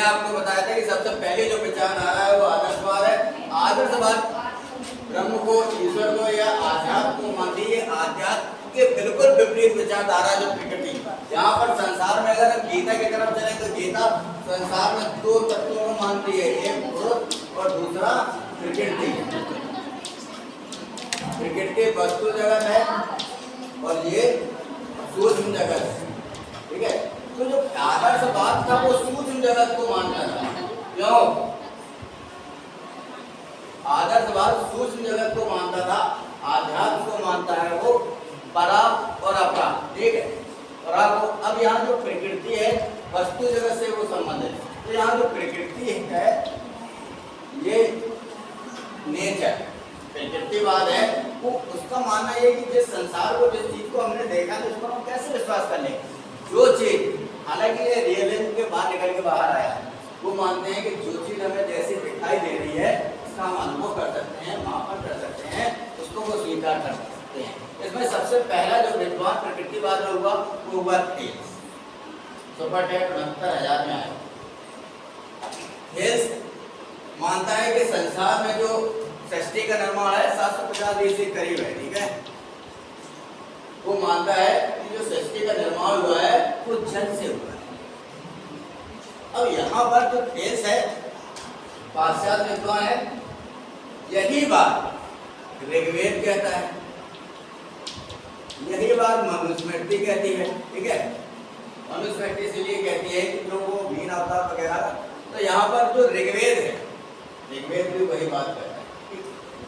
आपको बताया था कि सबसे पहले जो पहचान आ रहा है वो आदर्शवाद है। आदर्शवाद ब्रह्म को, ईश्वर को या आध्यात्म को मानती है। आध्यात्म के बिल्कुल विपरीत विचारधारा जो प्रकृति। यहाँ पर संसार में अगर हम गीता की तरफ चले तो गीता संसार में दो तत्वों को मानती है, एक पुरुष और दूसरा प्रकृति। प्रकृति वस्तु जगत है और ये सूक्ष्म जगत है, ठीक है। तो जो आदर्शवाद था वो सूक्ष्म जगत को मानता था। क्यों? आदर्शवाद सूक्ष्म जगत को मानता था, आध्यात्म को मानता है वो परा और अपरा, ठीक है। परा को, अब यहाँ जो प्रकृति है वस्तु जगत से वो संबंधित है। तो यहाँ जो प्रकृति है ये नेचर प्रकृतिवाद है, वो उसका मानना है कि जिस संसार को, जिस चीज को हमने देखा तो उसको हम कैसे विश्वास कर लें। जो चीज, हालांकि ये रियलिज्म के बाहर निकल के बाहर आया है, वो मानते हैं कि जो चीज हमें जैसी दिखाई दे रही है उसका हम अनुभव कर सकते हैं, मापन कर सकते हैं, उसको वो स्वीकार कर सकते हैं। इसमें सबसे पहला जो विद्वान प्रकृतिवाद में हुआ वो हुआ थेल्स। सुपरटेक 69,000 में आया। थेल्स मानता है कि संसार में जो सृष्टि का निर्माण है 750 BC के करीब है, ठीक है। वो मानता है कि जो सृष्टि का निर्माण हुआ है वो जल से हुआ है। अब यहाँ पर जो थेल्स है पाश्चात्य विद्वान है, यही बात ऋग्वेद कहता है, यही बात मनुस्मृति कहती है, ठीक है। मनुस्मृति इसलिए कहती है कि जो वो मीन अवतार वगैरह, तो यहाँ पर जो ऋग्वेद है, ऋग्वेद भी वही बात करता है,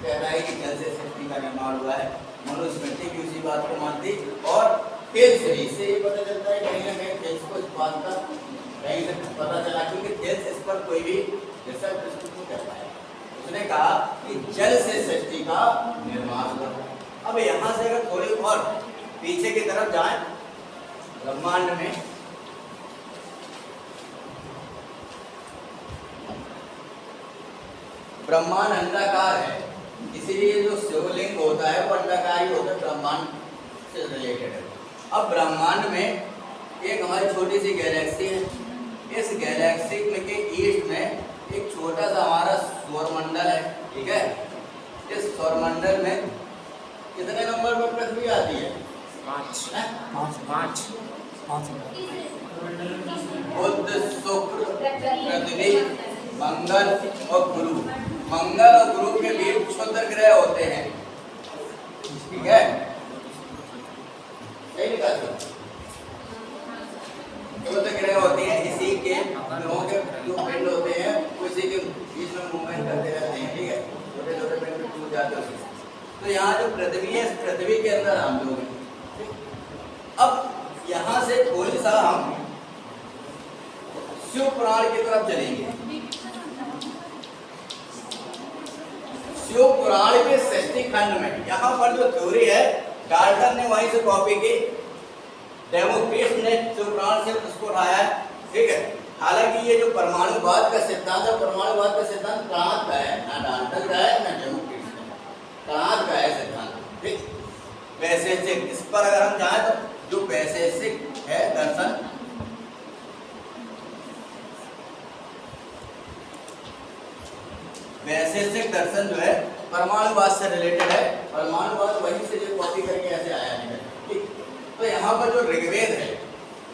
कहता है कि जल से सृष्टि का निर्माण हुआ है। मनुस्मृति भी उसी बात को मानती और थेल्स से इससे ये पता चलता है कहीं ना कहीं थेल्स को इस बात का कहीं से पता चला, क्योंकि थेल्स इस पर कोई भी रिसर्च नहीं कर पाया। उसने कहा कि जल से सृष्टि का निर्माण हुआ। अब यहाँ से अगर थोड़ी और पीछे की तरफ जाएं ब्रह्मांड में, ब्रह्मांड अंडाकार है, इसीलिए जो शिवलिंग होता है वो अंडाकार ही होता है, ब्रह्मांड से रिलेटेड है। अब ब्रह्मांड में एक हमारी छोटी सी गैलेक्सी है, इस गैलेक्सी में के ईस्ट में एक छोटा सा हमारा सौरमंडल है, ठीक है। इस सौरमंडल में कितने नंबर पर पृथ्वी आती है? 5। बुध, शुक्र, पृथ्वी, मंगल और गुरु। मंगल और गुरु के बीच क्षुद्र ग्रह होते हैं, ठीक है। सही लिखा था, क्षुद्र ग्रह होते हैं, इसी के ग्रहों के जो पिंड होते हैं उसी के बीच में मूवमेंट करते रहते हैं, ठीक है। छोटे छोटे पिंड टूट जाते हैं। तो यहाँ जो पृथ्वी है, इस पृथ्वी के अंदर हम लोग हैं। अब यहाँ से थोड़ी सा हम शिव पुराण की तरफ चलेंगे। शिव पुराण के सृष्टि खंड में यहाँ पर जो थ्योरी है डाल्टन ने वहीं से कॉपी की, डेमोक्रिटस ने शिव पुराण से उसको उठाया है, ठीक है। हालांकि ये जो परमाणुवाद का सिद्धांत है, परमाणुवाद का सिद्धांत कणाद का है, ना डाल्टन का है ना डेमोक्रिटस का, कणाद का है सिद्धांत, ठीक। वैशेषिक, इस पर अगर हम जाएं तो जो वैशेषिक है दर्शन, वैशेषिक दर्शन जो है परमाणुवाद से रिलेटेड है। परमाणुवाद वहीं से जो कॉपी करके ऐसे आया है, ठीक। तो यहाँ पर जो ऋग्वेद है,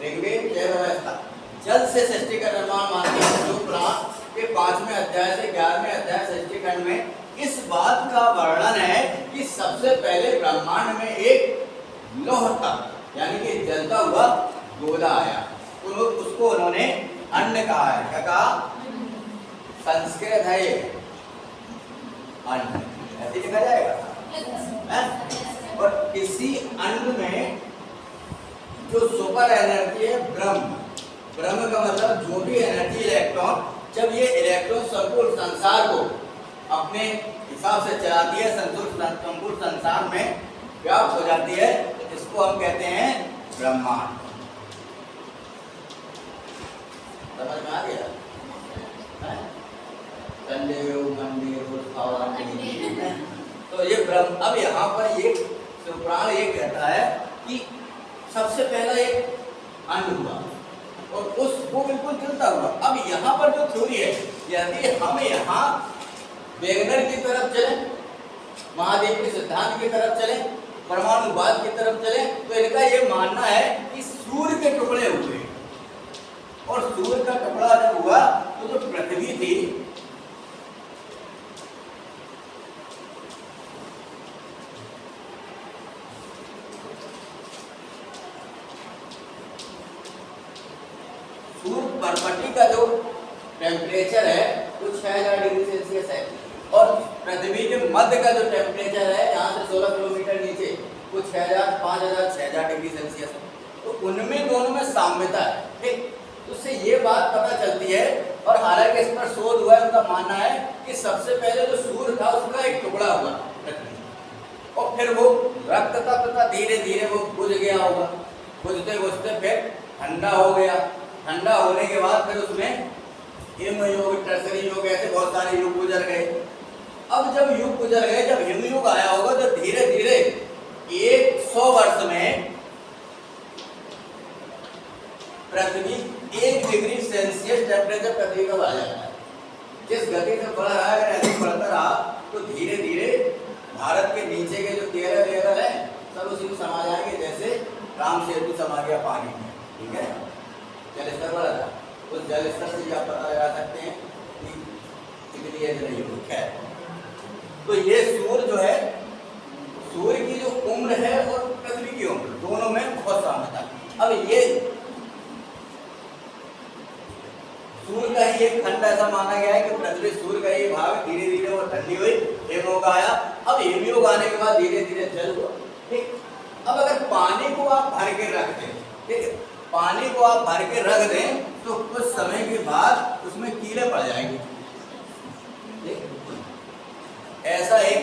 ऋग्वेद जैव व्यवस्था जल से सृष्टि का निर्माण मानती है। जो पुराण के 5वें अध्याय से 11वें अध्याय सृष्टि खंड में इस बात का वर्णन है कि सबसे पहले ब्रह्मांड में एक लौह था, यानी कि जलता हुआ गोला आया, उसको उन्होंने अन्न कहा है। क्या कहा? संस्कृत है ये अन्न, ऐसे लिखा जाएगा। और इसी अन्न में जो सुपर एनर्जी है ब्रह्म, ब्रह्म का मतलब जो भी एनर्जी इलेक्ट्रॉन, जब ये इलेक्ट्रॉन संपूर्ण संसार को अपने हिसाब से चलाती है, संपूर्ण संसार में व्याप्त हो जाती है, तो इसको हम कहते हैं ब्रह्मांड। समझ में आ गया? तो ये ब्रह्म, अब यहाँ पर ये पुराण ये कहता है कि सबसे पहला एक अन्न हुआ और उस वो बिल्कुल चलता हुआ। अब यहाँ पर जो थ्योरी है। यदि हम यहाँ वेगनर की तरफ चले, महादेव के सिद्धांत की तरफ चले, परमाणुवाद की तरफ चले, तो इनका ये मानना है कि सूर्य के टुकड़े हुए, और सूर्य का टुकड़ा जब हुआ तो जो पृथ्वी थी सूर्य परपट्टी का जो टेम्परेचर है वो 6000 डिग्री सेल्सियस है, और पृथ्वी के मध्य का जो टेम्परेचर है यहाँ से 16 किलोमीटर नीचे वो 6000, 5000, 6000 डिग्री सेल्सियस है। तो उनमें दोनों में साम्यता है, ठीक। उससे ये बात पता चलती है, और हालांकि इस पर शोध हुआ है, उनका मानना है कि सबसे पहले जो सूर्य था उसका एक टुकड़ा हुआ पृथ्वी, और फिर वो रक्त तत्व धीरे धीरे वो बुझ गया होगा, बुझते बुझते फिर ठंडा हो गया, ठंडा होने के बाद फिर उसमें हिमयुग, टर्सरी युग, ऐसे बहुत सारे युग गुजर गए। अब जब युग गुजर गए, जब हिमयुग आया होगा, तो धीरे धीरे 100 वर्ष में पृथ्वी 1 डिग्री सेल्सियस टेम्परेचर पृथ्वी का बढ़ जाता है। जिस गति से बढ़ रहा है, अगर ऐसे बढ़ता रहा तो धीरे धीरे भारत के नीचे के जो 13 लेवल है सब उसी में समा जाएंगे, जैसे राम सेतु समा गया पानी में, ठीक है। जल स्तर बढ़ रहा, उस जल स्तर से आप पता लगा सकते हैं कि कितनी एज नहीं हुई है। तो ये सूर्य जो है, सूर्य की जो उम्र है और पृथ्वी की उम्र दोनों में बहुत साम्यता। अब ये सूर्य का ही एक खंड ऐसा माना गया है कि पृथ्वी सूर्य का ही भाग धीरे धीरे वो ठंडी हुई, हिमयुग आया। अब हिमयुग आने के बाद धीरे धीरे जल हुआ, ठीक। अब अगर पानी को आप भर के रख दें, ठीक है, पानी को आप भर के रख दें तो कुछ समय के बाद उसमें कीड़े पड़ जाएंगे, ठीक। ऐसा एक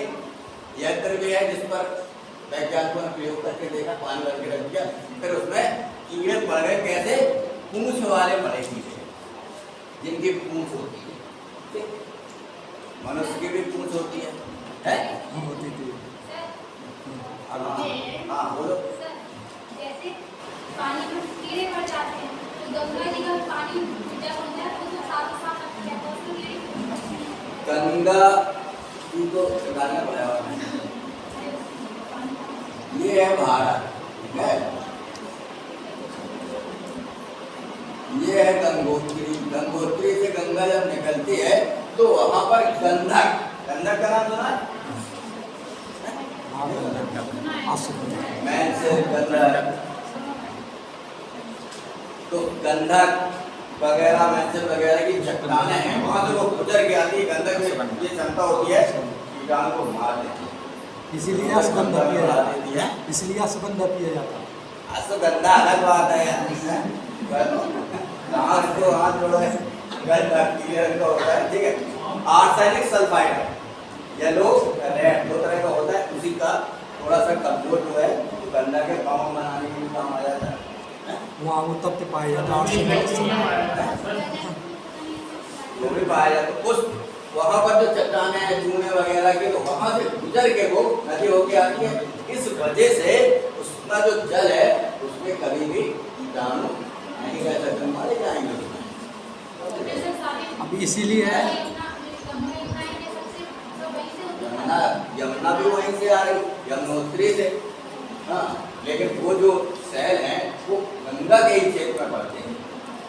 यंत्र भी है जिस पर वैज्ञानिकों ने प्रयोग करके देखा, पानी भर के रख दिया, फिर उसमें कीड़े पड़ गए। कैसे? पूंछ वाले पड़े कीड़े, जिनकी पूंछ होती है, ठीक। मनुष्य की भी पूंछ होती है? होती थी। हाँ बोलो। जैसे पानी में कीड़े पड़ जाते हैं, तो गंगा जी का पानी जब होता है तो साफ साफ रखते हैं, तो उसमें कीड़े गंगा जी को गाना पड़ा है, ये है भारत, ठीक है। ये है गंगोत्री। गंगोत्री से गंगा जब निकलती है तो वहां पर गंधक, गंधक का नाम सुना है? मैन से गंधक, तो गंधक वगैरह, मैंसन वगैरह की चट्टानें हैं, वहां से वो गुजर के आती है। गंधक में ये क्षमता होती है कीटाणु को मार देती है, इसीलिए अश्वगंधा पिया जाता देती है। है, इसलिए अश्वगंधा पिया जाता है। अश्वगंधा अलग बात है, हाथ को हाथ जोड़ो है, बैक्टीरिया का होता है, ठीक है। आर्सेनिक सल्फाइड है, येलो रेड, दो तरह का होता है, उसी का थोड़ा सा कमजोर जो है तो गंगा के पाँव बनाने के लिए काम आ जाता है। वहाँ वो तब पाया जाता है, वो भी पाया जाता है। उस वहाँ पर जो चट्टानें हैं, चूने वगैरह के, तो वहाँ से गुजर के वो नदी होके आती है। इस वजह से उसका जो जल है उसमें कभी भी कीटाणु नहीं रह सकते, मारे जाएंगे। अब इसीलिए यमुना भी वहीं से आ रही, यमुनोत्री से, हाँ। लेकिन वो जो शहर हैं वो गंगा के ही क्षेत्र में पड़ते हैं।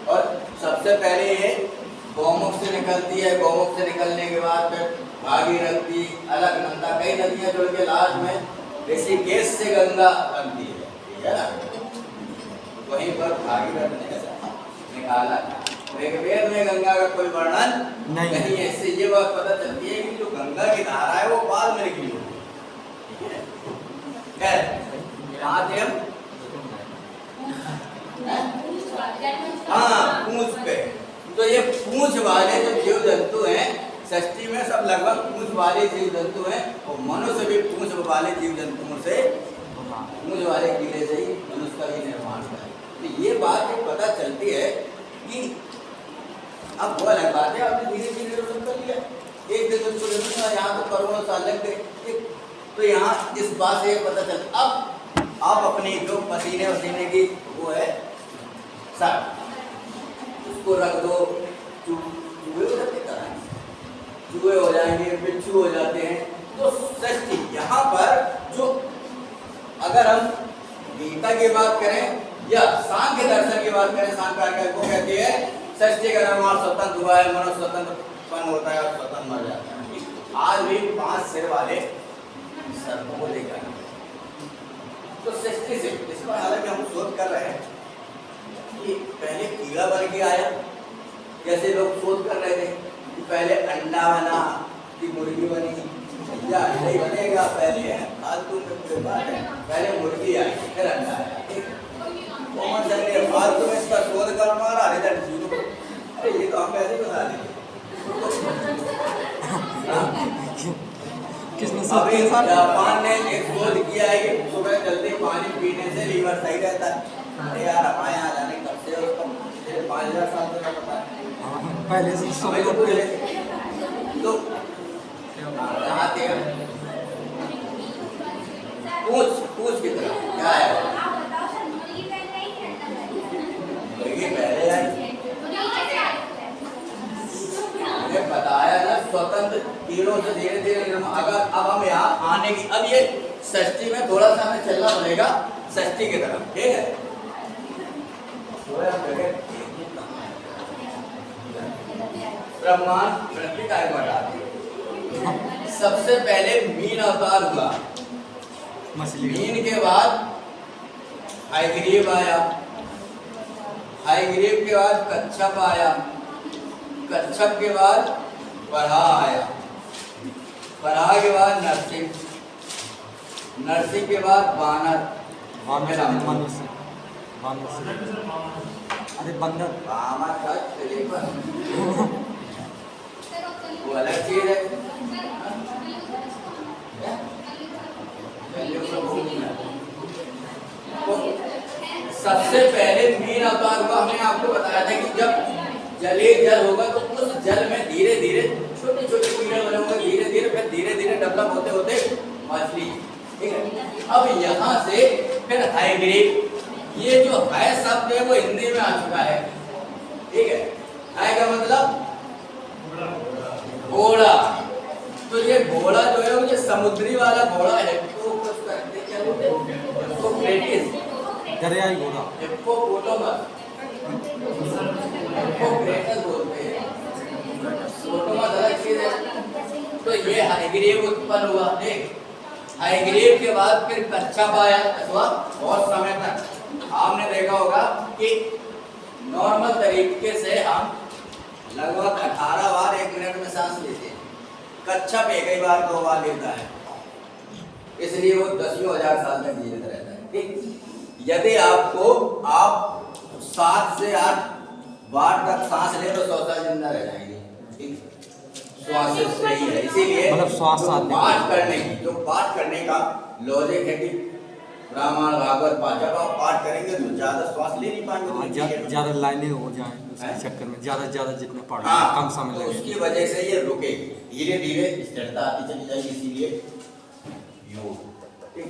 और सबसे पहले ये गौमुख से निकलती है, गौमुख से निकलने के बाद फिर भागीरथी, अलकनंदा, कई नदियां जुड़ के लास्ट में ऋषिकेश से गंगा बनती है, ठीक है ना। वहीं पर भागीरथ ने ऐसा निकाला। ऋग्वेद में गंगा का कोई वर्णन नहीं है। इससे ये बात पता चलती है कि जो गंगा की धारा है वो बाद में निकली होगी, ठीक है। कहाँ थे हम? हाँ, पूंछ पे। तो ये पूंछ वाले जो जीव जंतु हैं, सृष्टि में सब लगभग पूंछ वाले जीव जंतु हैं, और मनुष्य भी पूंछ वाले जीव जंतुओं से, पूंछ वाले कीड़े से ही मनुष्य का भी निर्माण हुआ है। तो ये बात एक पता चलती है कि अब वो अलग बात है, आपने धीरे धीरे कर लिया, एक दिन तो यहाँ तो करोड़ों साल लग गए। तो यहाँ इस बात से पता चलता। अब आप अपनी जो पसीने वसीने की वो है सर, उसको रख दो, चूहे का निशान करके को कहती है षष्ठी का निर्माण स्वतंत्र हुआ है, मनुष्य स्वतंत्र उत्पन्न होता है और स्वतंत्र मर जाता है। आज भी 5 सिर वाले सर्पों को देखा है। तो षष्ठी से इस पर हालांकि हम शोध कर रहे हैं कि पहले कीड़ा बन के आया, जैसे लोग शोध कर रहे थे कि पहले अंडा बना कि मुर्गी बनी या अंडा ही बनेगा, पहले फालतू में पूरे बात है, पहले मुर्गी आई फिर अंडा आया। कौन सा ने फालतू में इसका शोध कर मारा रिजल्ट जीरो। अरे ये तो हम ऐसे बता देंगे। किसने अभी जापान ने एक शोध किया है कि सुबह जल्दी पानी पीने से लीवर सही रहता है। अरे यार हमारे यहाँ जाने कब से उसको 5000 साल से पता है। पहले से सब हमें तो लोग पहले तो यहाँ के पूछ की तरह क्या है? आप बताओ सर, मुर्गी पहले आई कि अंडा पहले आया? मुर्गी पहले आई। मुर्गी कैसे आई? मुझे बताया ना स्वतंत्र कीड़ों से धीरे धीरे अगर अब हम यहाँ आने की अब ये षष्ठी में थोड़ा सा हमें चलना पड़ेगा षष्ठी की तरफ, ठीक है? ब्रह्मांड पृथ्वी का एक बटा सबसे पहले मीन अवतार हुआ। मछली मीन के बाद हाइग्रीव आया, हाइग्रीव के बाद कच्छप आया, कच्छप के बाद बरहा आया, बरहा के बाद नरसिंह, नरसिंह के बाद बानर, मनुष्य अरे बंदर बामर का खलीफा वो अलग चीज है। तो सबसे पहले मीन अवतार हुआ। हमने आपको बताया था कि जब जलीय जल होगा तो उस जल में धीरे धीरे छोटे छोटे कीड़े बने होंगे, धीरे धीरे फिर धीरे धीरे डेवलप होते होते मछली, ठीक है? अब यहाँ से फिर हाइग्रीव, ये जो है शब्द है वो हिंदी में आ चुका है, ठीक है? हाय का मतलब घोड़ा। तो ये घोड़ा जो है वो समुद्री वाला घोड़ा है, तो कुछ करते क्या बोलते हैं? हिप्पोक्रेटिस, दरियाई घोड़ा, हिप्पोपोटामस, हिप्पोक्रेटस बोलते हैं। पोटामस अलग चीज है। तो ये हाइग्रीव उत्पन्न हुआ, ठीक? हाइग्रीव के बाद फिर कच्छप आया अथवा बहुत समय तक आपने देखा होगा कि नॉर्मल तरीके से हम लगभग 18 बार 1 मिनट में सांस लेते हैं, कच्छप एक ही बार 2 बार लेता है, इसलिए वो 10,000 साल तक जीवित रहता है, ठीक? यदि आपको आप 7 से 8 बार तक सांस ले तो 100 साल जिंदा रह जाएंगे, ठीक? श्वास से सही है, इसीलिए मतलब श्वास जो पाठ करने का लॉजिक है कि रामायण भागवत पाठ, जब आप पाठ करेंगे तो ज्यादा श्वास ले नहीं पाएंगे, ज्यादा लाइनें हो जाएं उसके चक्कर में, ज्यादा जितना पढ़ कम समय तो लगे, उसकी वजह से ये रुकेगी, धीरे धीरे स्थिरता आती चली जाएगी, इसीलिए योग, ठीक?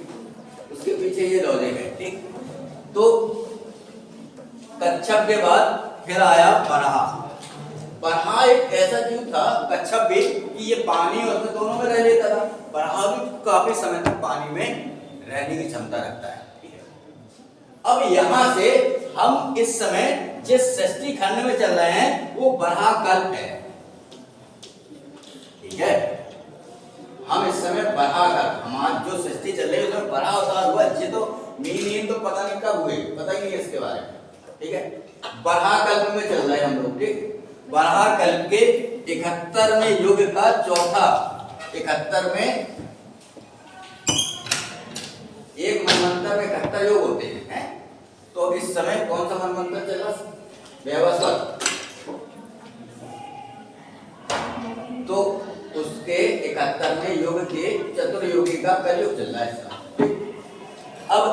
उसके पीछे ये लॉजिक है, ठीक? तो कच्छप के बाद फिर आया बरहा। बरहा एक ऐसा जीव था, कच्छप भी, कि ये पानी और उसमें दोनों में रह लेता था। बरहा भी काफी समय तक पानी में रहने की क्षमता रखता है, ठीक है? अब यहाँ से हम इस समय जिस षष्ठी खंड में चल रहे हैं वो बरहा कल्प है, ठीक है? हम इस समय बरहा कल्प, हमारा जो षष्ठी चल रही है उसमें बरहा अवतार हुआ। ये तो मीन तो पता नहीं कब हुए, पता ही नहीं है इसके बारे में, ठीक है? बरहा कल्प में चल रहे हैं हम लोग, ठीक? बरहा कल्प के 71वें युग का चौथा, 71 में एक मनवंतर में 71 योग होते हैं, तो इस समय कौन सा मनवंतर चल रहा है? वैवस्वत। तो उसके 71वें युग के चतुर्युगी का कलयुग चल रहा है। अब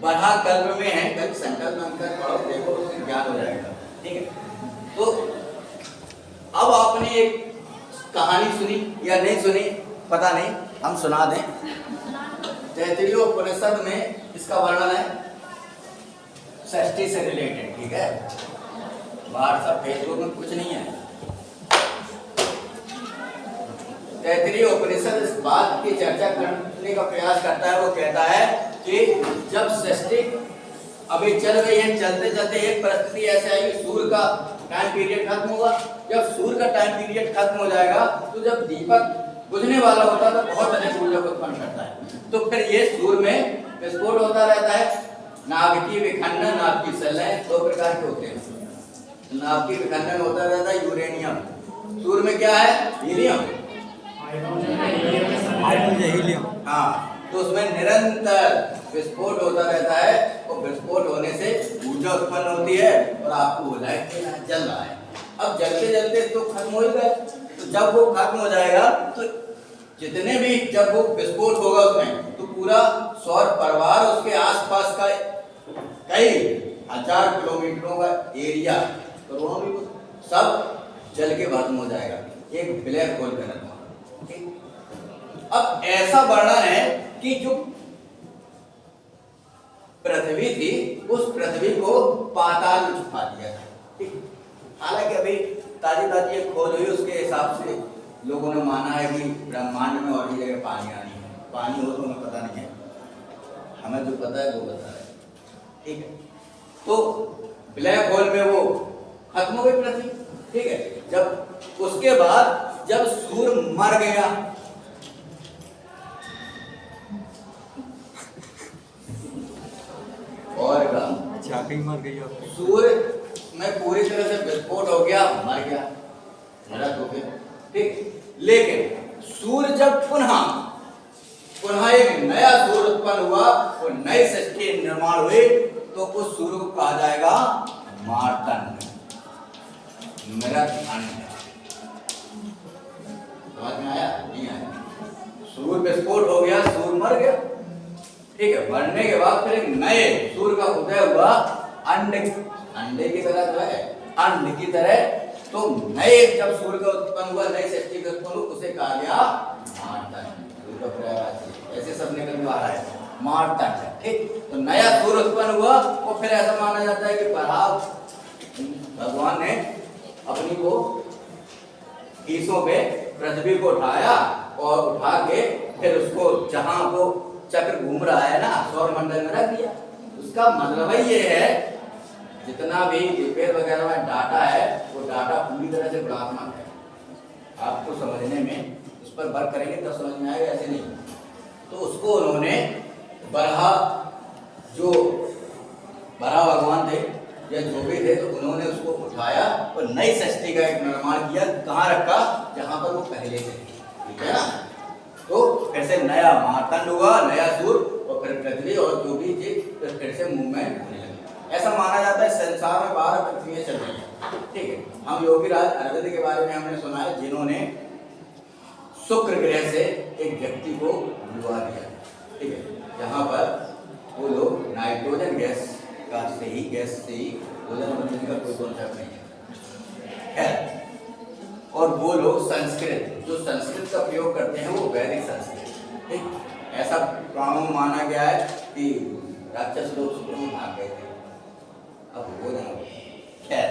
बरहा कल्प में है, कल संकल्प अंकर पढ़ो, देखो उसमें ज्ञान हो जाएगा, ठीक है? तो अब आपने एक कहानी सुनी या नहीं सुनी पता नहीं, हम सुना दें। तैत्तिरीय उपनिषद में इसका वर्णन है षष्ठी से रिलेटेड, ठीक है? बाहर सब फेसबुक में कुछ नहीं है। तैत्तिरीय उपनिषद इस बात की चर्चा करने का प्रयास करता है, वो कहता है कि जब षष्ठी अभी चल रही है, चलते चलते एक परिस्थिति ऐसे आई कि सूर्य का टाइम पीरियड खत्म हुआ। जब सूर्य का टाइम पीरियड खत्म हो जाएगा तो जब दीपक बुझने वाला होता है तो बहुत अधिक ऊर्जा उत्पन्न करता है। तो फिर ये सूर्य में विस्फोट होता रहता है। नाभिकीय विखंडन, नाभिकीय संलयन 2 प्रकार के होते हैं। नाभिकीय विखंडन होता रहता है यूरेनियम, सूर्य में क्या है? Helium, helium. हाँ, तो उसमें निरंतर विस्फोट होता रहता है और विस्फोट होने से ऊर्जा उत्पन्न होती है और आपको वो लाइट जल रहा है। अब जलते जलते तो खत्म हो ही गए, तो जब वो खत्म हो जाएगा तो जितने भी जब वो विस्फोट होगा उसमें तो पूरा सौर परिवार उसके आसपास का कई हजार किलोमीटरों का एरिया, करोड़ों भी सब जल के भस्म हो जाएगा, एक ब्लैक होल का निर्माण। ठीक, अब ऐसा वर्णन है कि जो पृथ्वी थी उस पृथ्वी को पाताल में छुपा दिया था। ठीक, हालांकि अभी ताजी ताजी एक खोज हुई, उसके हिसाब से लोगों ने माना है कि ब्रह्मांड में और ही जगह पानी आनी है। पानी हो तो हमें पता नहीं है, हमें जो पता है वो बता रहे हैं। ठीक है, तो ब्लैक होल में वो खत्म हो गई पृथ्वी। ठीक है, जब उसके बाद जब सूर्य मर गया और जाके ही मर गई, सूर्य में पूरी तरह से विस्फोट हो गया, मर गया, मृत हो गया। ठीक, लेकिन सूर्य जब पुनः एक नया सूर्य उत्पन्न हुआ और नई सृष्टि निर्माण हुई तो उस सूर्य को कहा जाएगा मार्तंड, मृत अंड। समझ में आया? नहीं आया? सूर्य विस्फोट हो गया, सूर्य मर गया। ठीक है, मरने के बाद फिर एक नए सूर्य का उदय हुआ, अंडे की तरह जो है, अंड की तरह। तो नए जब सूर्य का उत्पन्न हुआ, नई सृष्टि का उत्पन्न हुआ, उसे कहा गया मार्तंड। ऐसे सब निकल में आ रहा है मार्तंड। ठीक, तो नया सूर्य उत्पन्न हुआ और फिर ऐसा माना जाता है कि भगवान ने अपनी वो ईसों पे पृथ्वी को उठाया और उठा के फिर उसको जहां वो चक्र घूम रहा है ना सौर मंडल में रख दिया। उसका मतलब ही ये है जितना भी रिपेयर वगैरह में डाटा है वो डाटा पूरी तरह से गुणात्मक है। आपको समझने में उस पर वर्क करेंगे तब समझ में आएगा, ऐसे नहीं। तो उसको उन्होंने जो बरहा भगवान थे या जो भी थे, तो उन्होंने उसको उठाया और नई सृष्टि का एक निर्माण किया। कहाँ रखा? जहां पर वो पहले थे। ठीक है ना? तो फिर से नया मार्तंड हुआ, नया सूर्य और फिर पृथ्वी और जो भी थी फिर से मूवमेंट होने लगी। ऐसा माना जाता है संसार में 12 पृथ्वियां चल रही हैं। ठीक है, हम योगीराज अरविंद के बारे में हमने सुना है जिन्होंने शुक्र ग्रह से एक व्यक्ति को बुलवा दिया। ठीक है, जहाँ पर वो लोग नाइट्रोजन गैस से ही भोजन बनने का कोई कॉन्सेप्ट नहीं है। और वो लोग संस्कृत, जो संस्कृत का प्रयोग करते हैं वो वैदिक संस्कृत। ठीक, ऐसा पुराणों में माना गया है कि राक्षस लोग शुक्र में भाग गए थे। अब वो ना, खैर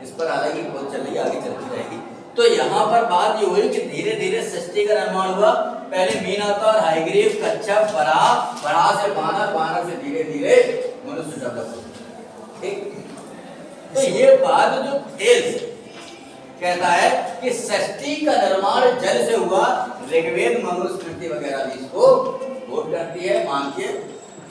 इस पर हालांकि बहुत चल रही, आगे चलती रहेगी। तो यहाँ पर बात ये हुई कि धीरे धीरे सृष्टि का निर्माण हुआ। पहले मीन अवतार, हाइग्रीव, कच्छप, बराह, बराह से बानर, बानर से धीरे धीरे मनुष्य डेवलप हुआ। ठीक, तो ये बात जो थेल्स कहता है कि सृष्टि का निर्माण जल से हुआ। ऋग्वेद, मनुस्मृति वगैरह भी इसको कोट करती है, मानती है।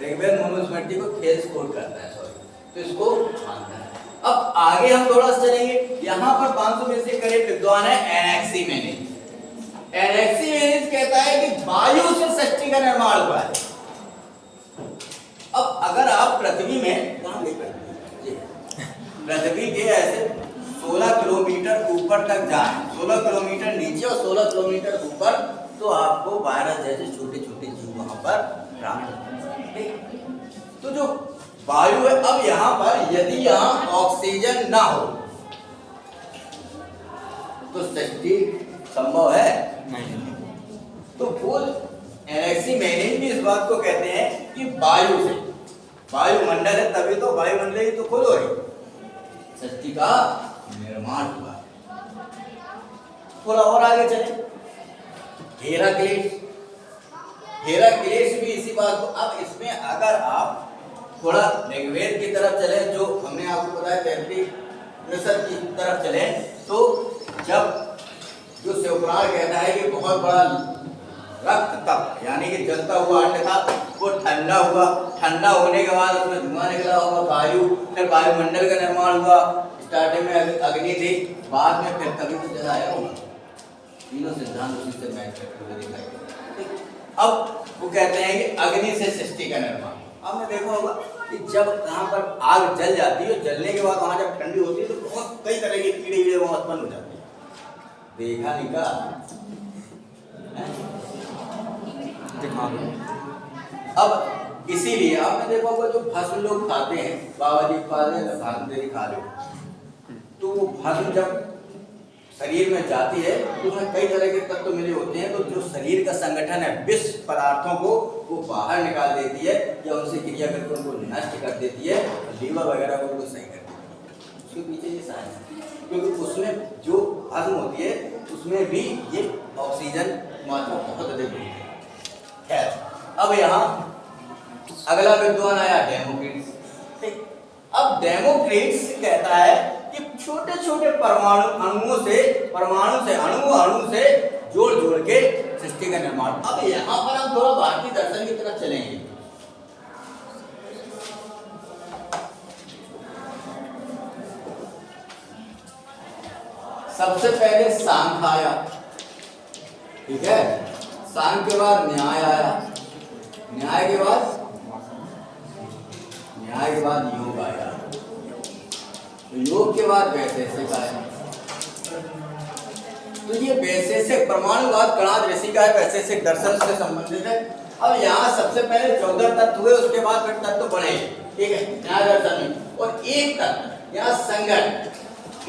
ऋग्वेद मनुस्मृति को थेल्स कोट करता है, सॉरी, तो इसको मानता है। अब आगे हम थोड़ा सा चलेंगे। यहाँ पर 500 में से करीब विद्वान है एनेक्सिमेनिस। एनेक्सिमेनिस कहता है कि वायु से सृष्टि का निर्माण हुआ है। अब अगर आप पृथ्वी में पृथ्वी के ऐसे 16 किलोमीटर ऊपर तक जाएं, 16 किलोमीटर नीचे और 16 किलोमीटर ऊपर, तो आपको वायरस जैसे छोटे छोटे जीव वहां पर प्राप्त होते हैं। तो जो वायु है, अब यहाँ पर यदि यहाँ ऑक्सीजन ना हो तो सृष्टि संभव है नहीं। तो वो एनेक्सिमेनिस भी इस बात को कहते हैं कि वायु से, वायुमंडल है तभी तो वायुमंडल ही तो खुद हो रही सृष्टि का निर्माण हुआ। थोड़ा और आगे चले, हेराक्लिस भी इसी बात को। अब इसमें अगर आप थोड़ा ऋग्वेद की तरफ चले, जो हमने आपको बताया 33 उपनिषद की तरफ चले, तो जब जो शिवपुराण कहता है कि बहुत बड़ा रक्त तप यानी कि जलता हुआ अंड था, वो ठंडा हुआ, ठंडा होने के बाद उसमें धुआं निकला होगा, वायु, फिर वायुमंडल का निर्माण हुआ। स्टार्टिंग में अग्नि थी, बाद में फिर कभी तो जलाया होगा। तीनों सिद्धांत उसी से मैच करते हुए दिखाई देते हैं। अब वो कहते हैं कि अग्नि से सृष्टि का निर्माण। आपने देखा होगा कि जब यहाँ पर आग जल जाती है, जलने के बाद वहाँ जब ठंडी होती है तो बहुत कई तरह के कीड़े कीड़े वहाँ उत्पन्न हो जाते हैं। देखा नहीं का दिखा दो। अब इसीलिए आपने देखा होगा जो भस्म लोग खाते हैं, बाबा जी खा रहे हैं, भागदेरी खा लो, तो वो भस्म जब शरीर में जाती है तो उसमें कई तरह के तत्व मिले होते हैं, तो जो शरीर का संगठन है विष पदार्थों को वो बाहर निकाल देती है या उनसे क्रिया करके उनको नष्ट कर देती है, लीवर वगैरह को उनको सही कर देती है। उसके पीछे ये साइंस है, क्योंकि उसमें जो भस्म होती है उसमें भी ये ऑक्सीजन मात्रा बहुत अधिक होती है। खैर, अब यहाँ अगला विद्वान आया डेमोक्रिटस। ठीक, अब डेमोक्रिटस कहता है कि छोटे छोटे परमाणु अणुओं से अणु से जोड़ जोड़ के सृष्टि का निर्माण। अब यहाँ पर हम थोड़ा भारतीय दर्शन की तरफ चलेंगे। सबसे पहले सांख्य आया, ठीक है, सांख्य के बाद न्याय आया, न्याय के बाद योग आया, योग के बाद वैशेषिक आया। तो ये वैशेषिक परमाणुवाद कणाद ऋषि का है, वैशेषिक दर्शन से संबंधित है। अब यहाँ सबसे पहले 14 तत्व हुए, उसके बाद फिर तत्व बढ़े, ठीक है, न्याय दर्शन में। और एक तत्व यहाँ संगठन,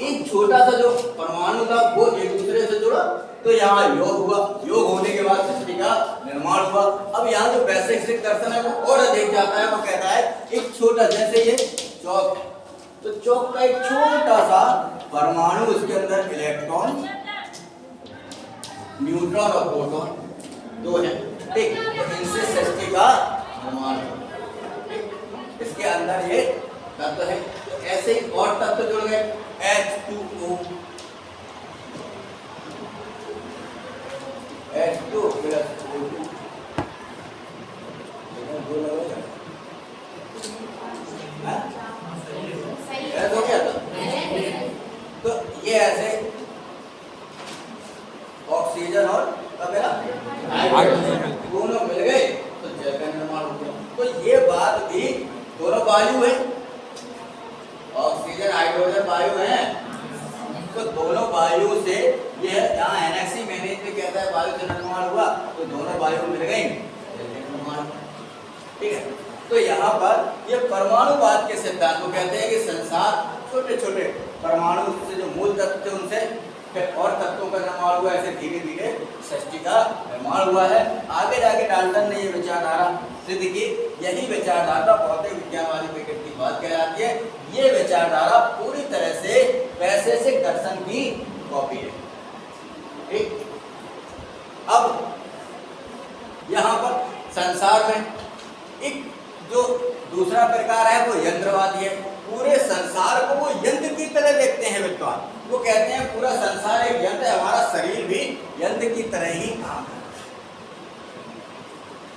एक छोटा सा जो परमाणु था वो एक दूसरे से जुड़ा, तो यहाँ योग हुआ, योग होने के बाद सृष्टि का निर्माण हुआ। अब यहाँ जो वैशेषिक दर्शन है वो और अधिक जाता है, वो कहता है एक छोटा, जैसे ये चौक है, तो चौक का एक छोटा सा परमाणु, उसके अंदर इलेक्ट्रॉन, न्यूट्रॉन और प्रोटॉन दो है, ठीक, तो इनसे सृष्टि का निर्माण हुआ। इसके अंदर ये तत्व है, तो ऐसे ही और तत्व जुड़ गए, H2O, H2 प्लस O2, ऐसा हो गया था। तो ये ऐसे ऑक्सीजन और हाइड्रोजन दोनों मिल गए तो जल का निर्माण हो गया। तो ये बात भी, दोनों वायु है, ऑक्सीजन हाइड्रोजन वायु है, तो दोनों वायु से ये यहाँ एनएक्सी मैनेज में कहता है वायु से निर्माण हुआ, तो दोनों वायु मिल गई, ठीक है। तो यहाँ पर ये परमाणुवाद के सिद्धांत को कहते हैं कि संसार छोटे छोटे परमाणु से जो मूल तत्व थे उनसे फिर और तत्वों का निर्माण हुआ, ऐसे धीरे धीरे सृष्टि का निर्माण हुआ है। आगे जाके डाल्टन ने ये विचारधारा सिद्ध की, यही विचारधारा भौतिक विज्ञान वाली प्रकृतिवाद कहलाती है। ये विचारधारा पूरी तरह से वैशेषिक दर्शन की कॉपी है, ठीक। अब यहाँ पर संसार में एक जो दूसरा प्रकार है वो यंत्रवादी है। पूरे संसार को वो यंत्र की तरह देखते हैं विद्वान, वो कहते हैं पूरा संसार एक यंत्र है, हमारा शरीर भी यंत्र की तरह ही काम है।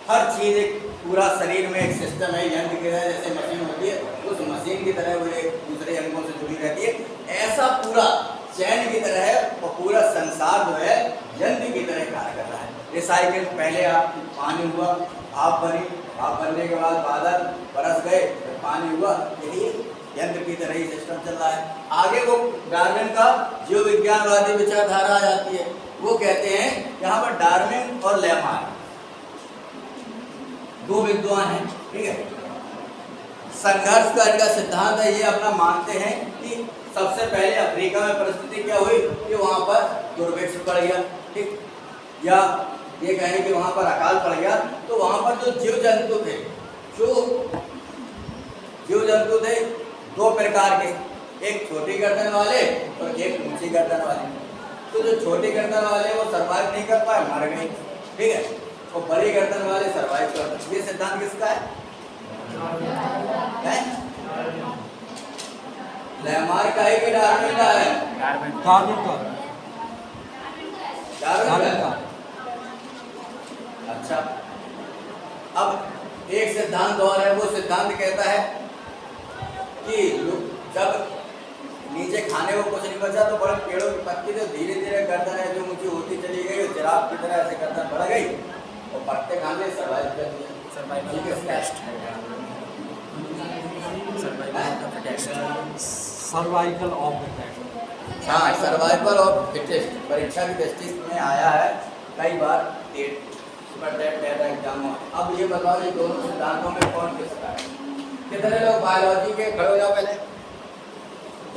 हर चीज एक पूरा शरीर में एक सिस्टम है, यंत्र की तरह, जैसे मशीन होती है उस मशीन की तरह वो एक दूसरे अंगों से जुड़ी रहती है, ऐसा पूरा चैन की तरह है और पूरा संसार जो है यंत्र की तरह कार्य कर रहा है। रिसाइकिल, पहले आप पानी हुआ, भाप बनी, भाप बनने के बाद बादल बरस गए, फिर पानी हुआ, यही यंत्र की तरह ही सिस्टम चल रहा है। आगे वो डार्विन का जीव विज्ञानवादी विचारधारा आ जाती है, वो कहते हैं यहाँ पर डार्विन और लेमार्क दो विद्वान हैं, ठीक है। संघर्ष का इनका सिद्धांत है, ये अपना मानते हैं कि सबसे पहले अफ्रीका में परिस्थिति क्या हुई कि वहाँ पर दुर्भिक्ष पड़ गया, ठीक, या ये कहें कि वहाँ पर अकाल पड़ गया, तो वहाँ पर जो जीव जंतु थे दो प्रकार के, एक छोटी गर्दन वाले और एक ऊंची गर्दन वाले। तो जो छोटी गर्दन वाले वो सर्वाइव नहीं कर पाए, मर गए, ठीक है, और बड़ी गर्दन वाले सर्वाइव कर पाए। ये सिद्धांत किसका है? है? लैमार्क का है कि डार्विन का है? डार्विन का डार्विन का। अच्छा, अब एक सिद्धांत और है, वो सिद्धांत कहता है कि जब नीचे खाने को कुछ नहीं बचा तो बड़े पेड़ों की पत्ती तो धीरे धीरे गर्दन है जो ऊंची होती चली गई, जिराफ की तरह ऐसे गर्दन बढ़ गई और पत्ते खाने सर्वाइव कर दिया। Cervical of the fittest. हाँ, सर्वाइवल ऑफ फिटेस्ट परीक्षा की दृष्टि में आया है कई बार, टेट एग्जाम में। अब ये बताओ, ये दोनों सिद्धांतों में कौन किसका है? कितने लोग बायोलॉजी के, खड़े हो जाओ पहले।